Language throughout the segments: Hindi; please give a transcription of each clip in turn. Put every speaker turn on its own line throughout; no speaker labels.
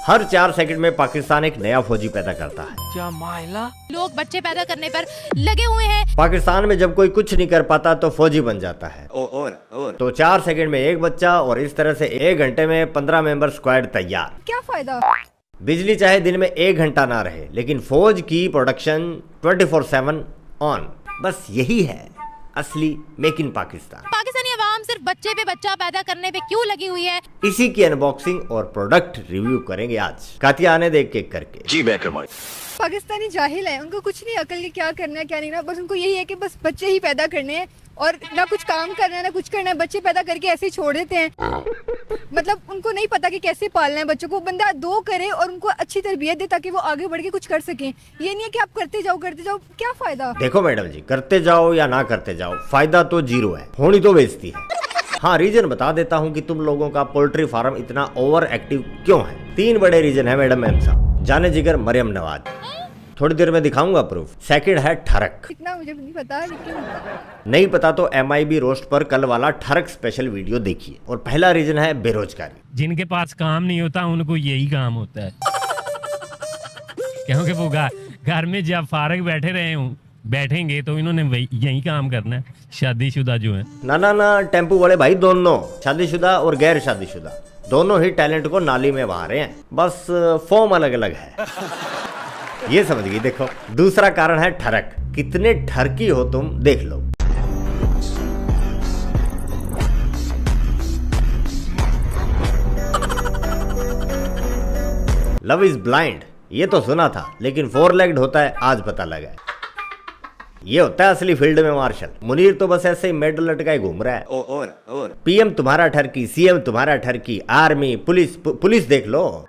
हर 4 सेकंड में पाकिस्तान एक नया फौजी पैदा करता है।
क्या मायला?
लोग बच्चे पैदा करने पर लगे हुए हैं।
पाकिस्तान में जब कोई कुछ नहीं कर पाता तो फौजी बन जाता है। और तो 4 सेकंड में एक बच्चा और इस तरह से 1 घंटे में 15 मेंबर स्क्वाड तैयार।
क्या फायदा?
बिजली चाहे दिन में 1 घंटा ना रहे, लेकिन फौज की प्रोडक्शन 24/7 ऑन। बस यही है असली मेक इन पाकिस्तान।
पाकिस्तानी अवाम सिर्फ बच्चे पे बच्चा पैदा करने पे क्यों लगी हुई है?
इसी की अनबॉक्सिंग और प्रोडक्ट रिव्यू करेंगे आज। कातिया आने देख केक करके।
जी मैं करवाऊं।
पाकिस्तानी जाहिल है, उनको कुछ नहीं अकल के क्या करना है क्या नहीं ना, बस उनको यही है कि बस बच्चे ही पैदा करने हैं और ना कुछ काम करना है ना कुछ करना है। बच्चे पैदा करके ऐसे ही छोड़ देते हैं। मतलब उनको नहीं पता कि कैसे पालना है बच्चों को। बंदा दो करे और उनको अच्छी तरबियत दे ताकि वो आगे बढ़ के कुछ कर सकें। ये नहीं है कि आप करते जाओ क्या फायदा।
देखो मैडम जी, करते जाओ या ना करते जाओ, फायदा तो 0 है, होनी तो बेइज्जती है। हाँ, रीजन बता देता हूँ कि तुम लोगों का पोल्ट्री फार्म इतना ओवर एक्टिव क्यों है। 3 बड़े रीजन है मैडम मैम साहब। जाने जिगर मरियम नवाज, थोड़ी देर में दिखाऊंगा प्रूफ। सेकंड है ठरक।
इतना मुझे नहीं पता, लेकिन
नहीं पता तो MIB रोस्ट पर कल वाला ठरक स्पेशल वीडियो देखिए। और पहला रीजन है बेरोजगारी।
जिनके पास काम नहीं होता उनको यही काम होता है। क्योंकि वो घर में जब फारग बैठेंगे तो इन्होंने यही काम करना है। शादीशुदा जो है
ना टेम्पू वाले भाई दोनों, शादीशुदा और गैर शादीशुदा, दोनों ही टैलेंट को नाली में बहा रहे हैं, बस फॉर्म अलग अलग है। ये समझ गई। देखो, दूसरा कारण है ठरक। कितने ठरकी हो तुम देख लो। लव इज ब्लाइंड, ये तो सुना था, लेकिन 4 लेग्ड होता है आज पता लगा है। ये होता है असली फील्ड में मार्शल। मुनीर तो बस ऐसे ही मेडल लटकाए घूम रहा है। और PM तुम्हारा ठरकी, CM तुम्हारा ठरकी, आर्मी, पुलिस देख लो।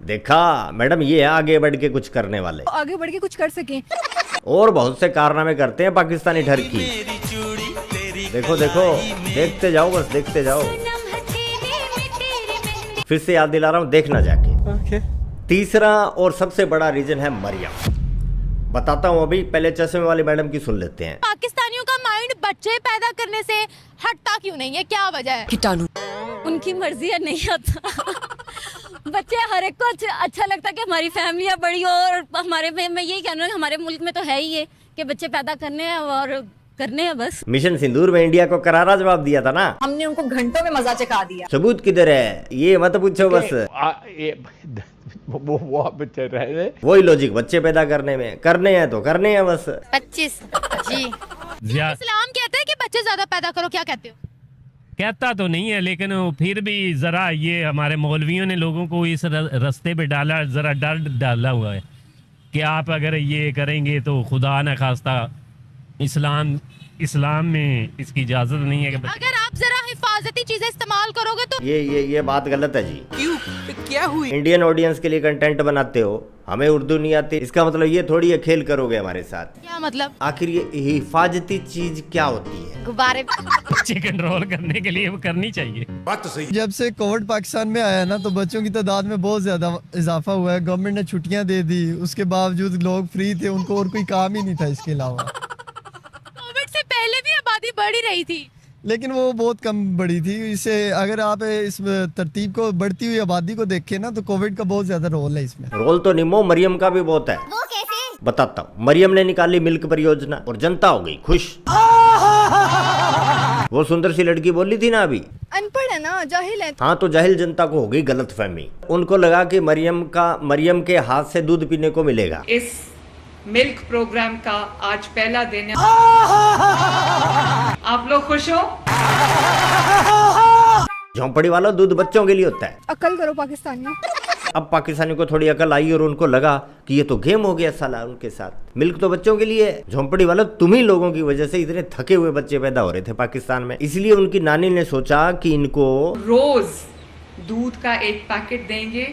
देखा मैडम, ये है आगे बढ़ के कुछ करने वाले,
आगे बढ़ के कुछ कर सकें।
और बहुत से कारनामे करते हैं पाकिस्तानी ठरकी। देखो देखते जाओ, बस देखते जाओ। फिर से याद दिला रहा हूँ, देखना जाके। तीसरा और सबसे बड़ा रीजन है मरियम। बताता हूँ अभी, पहले चश्मे वाली मैडम की सुन लेते हैं।
पाकिस्तानियों का माइंड बच्चे पैदा करने से हटता क्यों नहीं है? क्या वजह है?
कीटाणु।
उनकी मर्जी है, नहीं आता। बच्चे हर एक को अच्छा लगता है कि हमारी फैमिलियाँ बड़ी हो। और हमारे में मैं यही कहना हूँ, हमारे मुल्क में तो है ही है कि बच्चे पैदा करने हैं और करने हैं बस।
मिशन सिंदूर में इंडिया को करारा जवाब दिया था ना।
हमने उनको घंटों में मजा चखा दिया।
सबूत किधर है ये मत पूछो, बस वही लॉजिक बच्चे पैदा करने में। करने हैं तो करने हैं बस।
25 जी। इस्लाम कहता है कि बच्चे ज्यादा पैदा करो, क्या कहते हो?
कहता तो नहीं है, लेकिन फिर भी जरा ये हमारे मौलवियों ने लोगों को इस रास्ते पे डाला, जरा डर डाला हुआ है कि आप अगर ये करेंगे तो खुदा न खास्ता इस्लाम में इसकी इजाजत नहीं है कि
अगर आप जरा हिफाजती चीजें इस्तेमाल करोगे तो।
ये बात गलत है जी।
क्यों? क्या हुई?
इंडियन ऑडियंस के लिए कंटेंट बनाते हो, हमें उर्दू नहीं आती, इसका मतलब ये थोड़ी है खेल करोगे हमारे साथ।
क्या मतलब?
आखिर ये हिफाजती चीज क्या होती है?
गुब्बारे।
बच्चे कंट्रोल करने के लिए वो करनी चाहिए।
बात तो सही।
जब से कोविड पाकिस्तान में आया ना, तो बच्चों की तादाद में बहुत ज्यादा इजाफा हुआ है। गवर्नमेंट ने छुट्टियां दे दी, उसके बावजूद लोग फ्री थे, उनको और कोई काम ही नहीं था इसके अलावा।
कोविड से पहले भी आबादी बढ़ ही रही थी,
लेकिन वो बहुत कम बढ़ी थी। इसे अगर आप इस तरतीब को, बढ़ती हुई आबादी को देखें ना, तो कोविड का बहुत ज्यादा रोल है इसमें।
रोल तो निमो मरियम का भी बहुत है।
वो कैसे?
बताता हूँ। मरियम ने निकाली मिल्क परियोजना और जनता हो गई खुश। वो सुंदर सी लड़की बोली थी ना अभी,
अनपढ़ है ना, जाहिल है।
हाँ, तो जाहिल जनता को हो गई गलतफहमी। उनको लगा कि मरियम के हाथ से दूध पीने को मिलेगा।
इस मिल्क प्रोग्राम का आज पहला दिन है। आप लोग खुश हो?
झोंपड़ी वाला दूध बच्चों के लिए होता है।
अकल करो पाकिस्तानियों।
अब पाकिस्तानियों को थोड़ी अकल आई और उनको लगा कि ये तो गेम हो गया साला उनके साथ। मिल्क तो बच्चों के लिए है। झोंपड़ी वाला तुम्ही लोगों की वजह से इतने थके हुए बच्चे पैदा हो रहे थे पाकिस्तान में। इसलिए उनकी नानी ने सोचा कि इनको
रोज दूध का एक पैकेट देंगे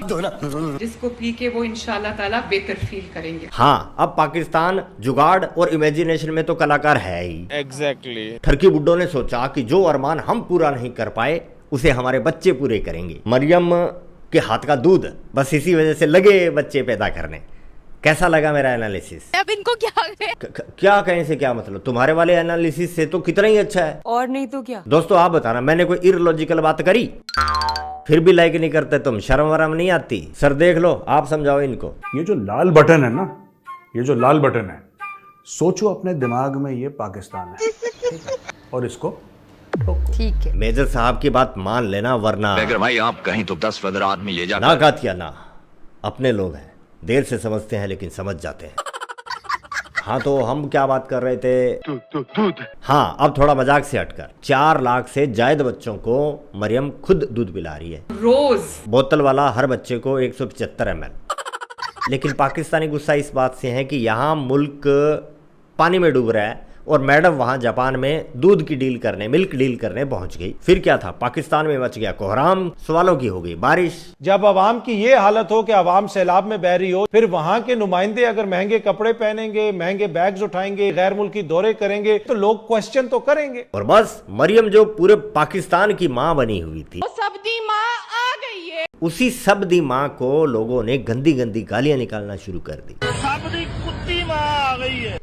जिसको पी के वो इंशाल्लाह ताला बेहतर फील करेंगे।
हाँ, अब पाकिस्तान जुगाड़ और इमेजिनेशन में तो कलाकार है ही।
एग्जैक्टली।
ठरकी बुड्ढों ने सोचा कि जो अरमान हम पूरा नहीं कर पाए उसे हमारे बच्चे पूरे करेंगे। मरियम कि हाथ का दूध, बस इसी वजह से लगे बच्चे पैदा करने। कैसा लगा मेरा एनालिसिस?
अब इनको क्या कहें?
क्या कहें से क्या मतलब, तुम्हारे वाले एनालिसिस से तो कितना ही अच्छा है।
और नहीं तो क्या।
दोस्तों आप बताना, मैंने कोई इलॉजिकल बात करी? फिर भी लाइक नहीं करते तुम, शर्म वरम नहीं आती? सर देख लो, आप समझाओ इनको।
ये जो लाल बटन है ना, ये जो लाल बटन है, सोचो अपने दिमाग में ये पाकिस्तान है और इसको
ठीक है।
मेजर साहब की बात मान लेना, वरना
अगर भाई आप कहीं तो 10 फदर आदमी ले जाकर
ना कातिया ना, अपने लोग हैं, देर से समझते हैं लेकिन समझ जाते हैं। हाँ तो हम क्या बात कर रहे थे? हाँ अब थोड़ा मजाक से हटकर, 4 लाख से ज्यादा बच्चों को मरियम खुद दूध पिला रही है
रोज।
बोतल वाला हर बच्चे को 175 ml। लेकिन पाकिस्तानी गुस्सा इस बात से है कि यहाँ मुल्क पानी में डूब रहा है और मैडम वहां जापान में दूध की डील करने, मिल्क डील करने पहुंच गई। फिर क्या था, पाकिस्तान में मच गया कोहराम, सवालों की हो गई बारिश।
जब अवाम की ये हालत हो कि अवाम सैलाब में बह रही हो, फिर वहां के नुमाइंदे अगर महंगे कपड़े पहनेंगे, महंगे बैग्स उठाएंगे, गैर मुल्की दौरे करेंगे, तो लोग क्वेश्चन तो करेंगे।
और बस मरियम जो पूरे पाकिस्तान की माँ बनी हुई थी,
सब्दी माँ आ गई है,
उसी सब्दी माँ को लोगों ने गंदी गंदी गालियां निकालना शुरू कर दी।
सब्दी कुत्ती माँ आ गई है।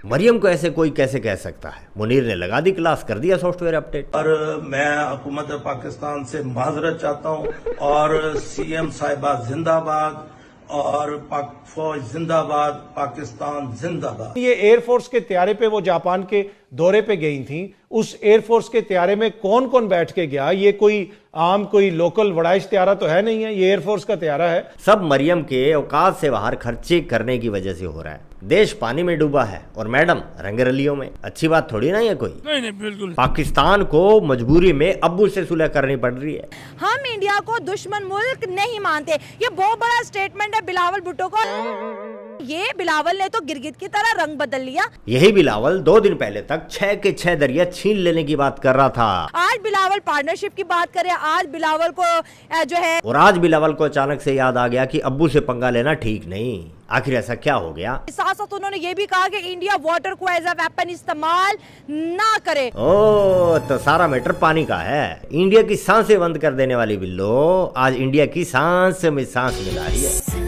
मरियम को ऐसे कोई कैसे कह सकता है? मुनीर ने लगा दी क्लास, कर दिया सॉफ्टवेयर अपडेट।
और मैं हुकूमत पाकिस्तान से माजरत चाहता हूँ और सीएम साहिबा जिंदाबाद और पाक फौज जिंदाबाद, पाकिस्तान जिंदाबाद।
ये एयरफोर्स के त्यारे पे वो जापान के दौरे पे गई थी, उस एयरफोर्स के त्यारे में कौन कौन बैठ के गया? ये कोई आम कोई लोकल वड़ाइश त्यारा तो है नहीं है, ये एयरफोर्स का त्यारा है।
सब मरियम के औकात से बाहर खर्चे करने की वजह से हो रहा है। देश पानी में डूबा है और मैडम रंगरलियों में। अच्छी बात थोड़ी ना ये कोई।
नहीं बिल्कुल।
पाकिस्तान को मजबूरी में अब्बू से सुलह करनी पड़ रही है।
हम इंडिया को दुश्मन मुल्क नहीं मानते, ये बहुत बड़ा स्टेटमेंट है बिलावल भुट्टो को। ये बिलावल ने तो गिरगिट की तरह रंग बदल लिया।
यही बिलावल 2 दिन पहले तक 6 के 6 दरिया छीन लेने की बात कर रहा था।
आज बिलावल पार्टनरशिप की बात करे, आज बिलावल को जो है,
और आज बिलावल को अचानक से याद आ गया कि अब्बू से पंगा लेना ठीक नहीं। आखिर ऐसा क्या हो गया?
साथ साथ उन्होंने ये भी कहा कि इंडिया वाटर को एज अ वेपन इस्तेमाल ना करे।
ओ तो सारा मैटर पानी का है। इंडिया की सांसें बंद कर देने वाली बिल्लो आज इंडिया की सांस में सांस मिला रही है।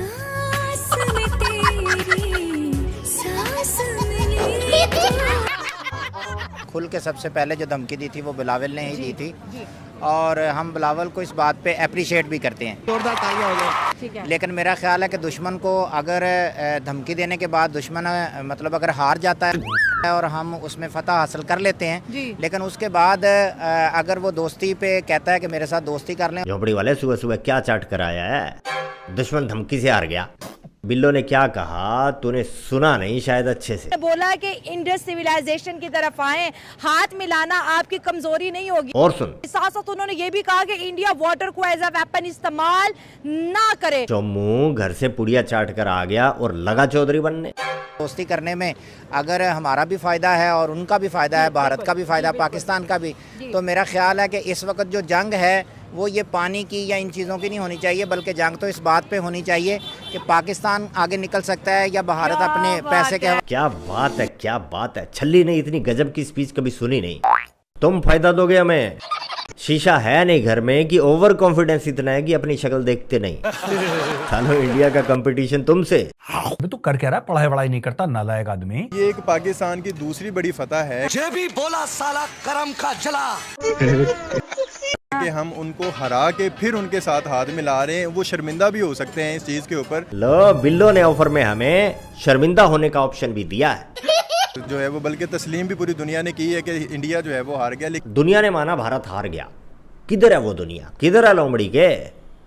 खुल के सबसे पहले जो धमकी दी थी वो बिलावल ने ही दी थी और हम बिलावल को इस बात पे अप्रिशिएट भी करते हैं। जोरदार तालियां हो गई। लेकिन मेरा ख्याल है कि दुश्मन को अगर धमकी देने के बाद दुश्मन मतलब अगर हार जाता है और हम उसमें फतह हासिल कर लेते हैं, लेकिन उसके बाद अगर वो दोस्ती पे कहता है कि मेरे साथ दोस्ती कर लें।
झोपड़ी वाले सुबह सुबह क्या चाट कर आया है? दुश्मन धमकी से हार गया। बिल्लो ने क्या कहा तूने सुना नहीं शायद अच्छे से?
बोला कि इंडस सिविलाइजेशन की तरफ आए, हाथ मिलाना आपकी कमजोरी नहीं होगी।
और सुन,
साथ साथ उन्होंने ये भी कहा कि इंडिया वाटर को एज अ वेपन इस्तेमाल ना करे।
चोमू घर से पुड़िया चाट कर आ गया और लगा चौधरी बनने।
दोस्ती करने में अगर हमारा भी फायदा है और उनका भी फायदा है, भारत का भी फायदा, पाकिस्तान का भी, तो मेरा ख्याल है कि इस वक्त जो जंग है वो ये पानी की या इन चीज़ों की नहीं होनी चाहिए, बल्कि जंग तो इस बात पे होनी चाहिए कि पाकिस्तान आगे निकल सकता है या भारत अपने पैसे के।
क्या बात है, क्या बात है। छल्ली ने इतनी गजब की स्पीच कभी सुनी नहीं। तुम फायदा दोगे हमें। शीशा है नहीं घर में कि ओवर कॉन्फिडेंस इतना है कि अपनी शक्ल देखते नहीं। चलो इंडिया का कंपटीशन तुमसे।
तू कर क्या रहा है? पढ़ाई वढ़ाई नहीं करता नालायक आदमी।
ये एक पाकिस्तान की दूसरी बड़ी फतह है।
जे भी बोला साला करम का जला
कि हम उनको हरा के फिर उनके साथ हाथ मिला रहे हैं। वो शर्मिंदा भी हो सकते हैं इस चीज के ऊपर।
लो बिल्लो ने ऑफर में हमें शर्मिंदा होने का ऑप्शन भी दिया है
जो है वो, बल्कि तस्लीम भी पूरी दुनिया ने की है कि इंडिया जो है वो हार गया। लेकिन
दुनिया ने माना भारत हार गया। किधर है वो दुनिया? किधर है लोमड़ी के?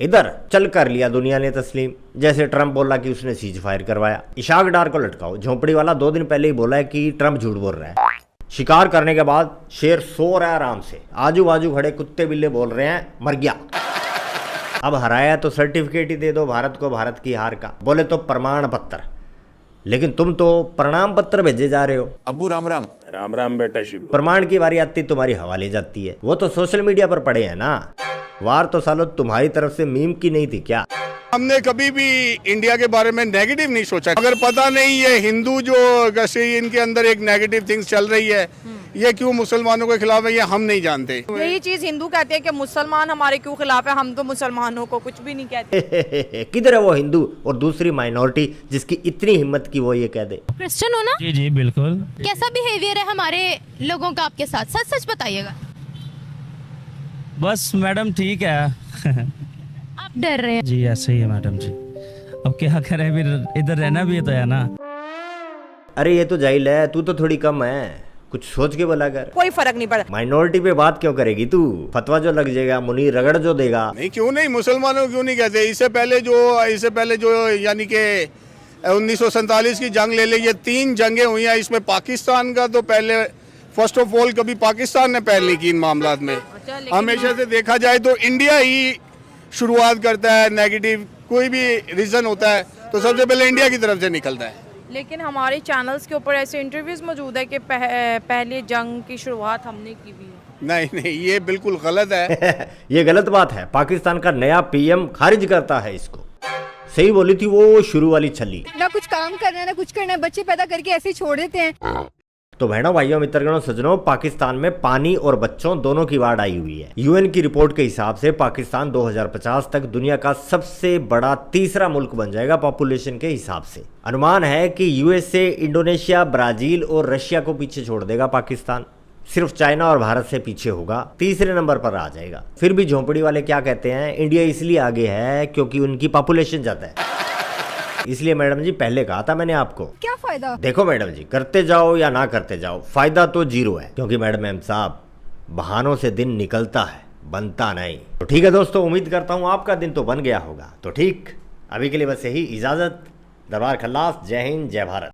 इधर चल कर लिया दुनिया ने तस्लीम। जैसे ट्रम्प बोला कि उसने सीज फायर करवाया। इशाक डार को लटकाओ। झोपड़ी वाला 2 दिन पहले ही बोला है कि ट्रम्प झूठ बोल रहा है। शिकार करने के बाद शेर सो रहा है आराम से, आजू बाजू खड़े कुत्ते बिल्ले बोल रहे हैं मर गया। अब हराया तो सर्टिफिकेट ही दे दो भारत को, भारत की हार का। बोले तो प्रमाण पत्र, लेकिन तुम तो प्रणाम पत्र भेजे जा रहे हो।
अब्बू राम राम।
राम राम बेटा शिव।
प्रमाण की बारी आती तुम्हारी हवा ले जाती है। वो तो सोशल मीडिया पर पड़े हैं ना। वार तो सालो तुम्हारी तरफ से मीम की नहीं थी क्या?
हमने कभी भी इंडिया के बारे में नेगेटिव नहीं सोचा। अगर पता नहीं ये हिंदू जो इनके अंदर एक नेगेटिव थिंग्स चल रही है ये क्यों मुसलमानों के खिलाफ है, ये हम नहीं जानते।
यही चीज हिंदू कहते हैं कि मुसलमान हमारे क्यों खिलाफ है, हम तो मुसलमानों को कुछ भी नहीं कहते।
किधर है वो हिंदू और दूसरी माइनॉरिटी जिसकी इतनी हिम्मत की वो ये कह दे?
क्रिश्चियन हो ना?
जी जी बिल्कुल।
कैसा बिहेवियर है हमारे लोगों का आपके साथ, सच सच बताइएगा।
बस मैडम ठीक है।
आप डर रहे हैं?
जी ऐसे ही है मैडम जी, अब क्या करें, फिर इधर रहना भी तो है ना।
अरे ये तो जाहिल है, तू तो थोड़ी कम है, कुछ सोच के बोला कर।
कोई फर्क नहीं पड़ा।
माइनॉरिटी पे बात क्यों करेगी तू? फतवा जो लग जाएगा, मुनीर रगड़ जो देगा।
नहीं क्यों नहीं, मुसलमानों क्यों नहीं कहते? इससे पहले जो यानी कि 1947 की जंग ले ली, ये 3 जंगें हुई हैं, इसमें पाकिस्तान का तो पहले फर्स्ट ऑफ ऑल कभी पाकिस्तान ने पहल नहीं की इन मामलात में। हमेशा से देखा जाए तो इंडिया ही शुरुआत करता है, नेगेटिव कोई भी रीजन होता है तो सबसे पहले इंडिया की तरफ से निकलता है।
लेकिन हमारे चैनल्स के ऊपर ऐसे इंटरव्यूज मौजूद है कि पहले जंग की शुरुआत हमने की भी है।
नहीं ये बिल्कुल गलत है।
ये गलत बात है। पाकिस्तान का नया पीएम खारिज करता है इसको। सही बोली थी वो शुरू वाली छली।
ना कुछ काम करना है ना कुछ करना है, बच्चे पैदा करके ऐसे ही छोड़ देते हैं।
तो बहनों भाइयों मित्रगणों सज्जनों, पाकिस्तान में पानी और बच्चों दोनों की बाढ़ आई हुई है। यूएन की रिपोर्ट के हिसाब से पाकिस्तान 2050 तक दुनिया का सबसे बड़ा तीसरा मुल्क बन जाएगा पॉपुलेशन के हिसाब से। अनुमान है कि यूएसए, इंडोनेशिया, ब्राजील और रशिया को पीछे छोड़ देगा पाकिस्तान। सिर्फ चाइना और भारत से पीछे होगा, तीसरे नंबर पर आ जाएगा। फिर भी झोंपड़ी वाले क्या कहते हैं, इंडिया इसलिए आगे है क्योंकि उनकी पॉपुलेशन ज्यादा है। इसलिए मैडम जी पहले कहा था मैंने आपको।
क्या फायदा?
देखो मैडम जी, करते जाओ या ना करते जाओ, फायदा तो जीरो है, क्योंकि मैडम साहब बहानों से दिन निकलता है, बनता नहीं। तो ठीक है दोस्तों, उम्मीद करता हूँ आपका दिन तो बन गया होगा। तो ठीक, अभी के लिए बस यही, इजाजत। दरबार खल्लास, जय हिंद, जय भारत।